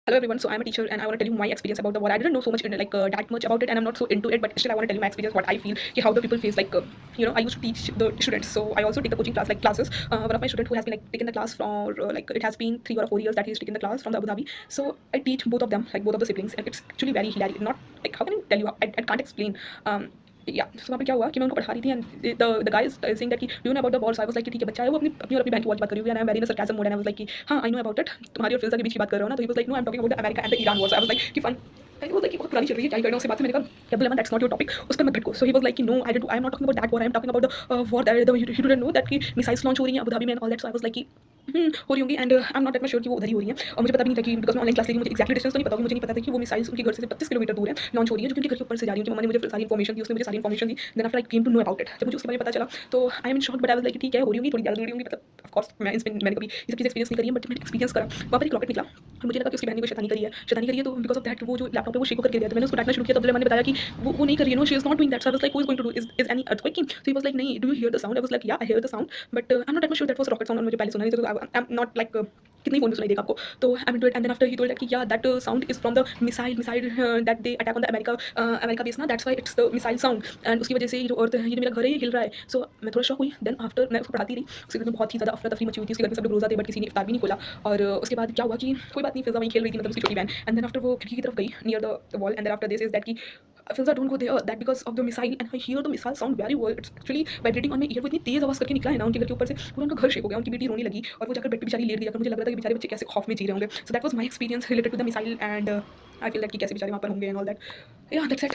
Hello everyone. So I'm a teacher and I want to tell you my experience about the war. I didn't know so much that much about it, and I'm not so into it. But still, I want to tell you my experience, what I feel, how the people face. I used to teach the students, so I also take the coaching classes. One of my students who has been taking the class for it has been 3 or 4 years that he's taken the class from the Abu Dhabi. So I teach both of them, both of the siblings, and it's actually very hilarious. Not how can I tell you? I can't explain. या सो वहाँ पे क्या हुआ कि मैं उनको पढ़ा रही थी and the guys saying that कि do know about the war. So I was like ठीक है, बच्चा है वो अपनी अपनी और अपनी बहन की बात कर रही है and I am very in sarcasm mode and I was like कि हाँ आई नो अबाउट इट. तुम्हारी और फिजा के बीच की बात कर रहे हो ना. तो he was like no I am talking about the America and the Iran war. So I was like कि फाइन. आई वाज लाइक बहुत पुरानी चल रही है, क्या ही करना उससे बात. मैंने कहा Abdul that's not your topic, उस पर मत भटको. सो ही वाज लाइक कि no I am not talking about that war, I am talking about the war that he didn't know that कि मिसाइल्स लॉन्च हो रही हैं अबू धाबी में and all that. So I was like कि हो रही होंगी and I am not at sure कि वो उधर ही हो रही है. और मुझे पता भी नहीं था कि बिकॉज मैं ऑनलाइन क्लास लेकिन मुझे एक्जैक्टली डिस्टेंस तो नहीं पता. मुझे नहीं पता था कि वो मिसाइल्स उनके घर से 25 किलोमीटर दूर है लॉन्च हो रही है, जो कि उनके घर के ऊपर से जा रही है. मम्मा ने मुझे सारी इन्फॉर्मेशन दी, उसने मुझे सारी इन्फॉर्मेशन दी. Then after I came to know about it. जब मुझे उसके बारे में पता चला तो I am in shock. But I was like ठीक है, हो रही होंगी, थोड़ी ज़्यादा हो रही होंगी. मतलब ऑफ कोर्स मैंने कभी ये सब चीज़ एक्सपीरियंस नहीं करी है, बट मैंने एक्सपीरियंस करा. वहाँ पर एक रॉकेट निकला और मुझे लगा कि उसकी बहन ने कोई शैतानी करी है. तो बिकॉज ऑफ दैट वो जो लैपटॉप है वो शेक होकर गिर गया. तो मैंने उसको डांटना शुरू किया. तो मैंने बताया कि वो नहीं कर रही है, no she is not doing that. So I was like who is going to do, is any earthquake. So he was like नहीं, do you hear the sound. I was like yeah I hear the sound but I am not at sure that was rocket sound. मुझे पहले सुना नहीं था. तो I am not like कितनी phone में सुनाई देगा आपको. तो I am into it and then after he told that कि yeah that sound is from the missile that they attack on the America base ना. That's why it's the missile sound and उसकी वजह से जो अर्थ ये मेरा घर है ये हिल रहा है. सो मैं थोड़ा शॉक हुई. देन आफ्टर मैं उसको पढ़ाती रही. उसके घर में बहुत ही ज़्यादा अफरा तफरी मची हुई थी. उसके घर में सब लोग रोज़ा थे बट किसी ने इफ्तार भी नहीं खोला. और उसके बाद क्या हुआ कि कोई बात नहीं, फिजा वहीं खेल रही थी, मतलब उसकी छोटी बहन. एंड देन आफ्टर वो खिड़की की तरफ गई near the wall and then after this is that कि Fiza don't go there that because of the missile and I hear the missile sound very well. It's actually vibrating on my ear. वो इतनी तेज आवाज़ करके निकला है ना उनके घर के ऊपर से, पूरा उनका घर शेक हो गया. उनकी बेटी रोने लगी और वो जाकर बेड पे बेचारी लेट गई. मुझे लग रहा था कि बेचारे बच्चे कैसे खौफ में जी रहे होंगे. So that was my experience related to the missile and I feel that कि कैसे बेचारे वहाँ पर होंगे एंड ऑल दैट. या दैट्स इट.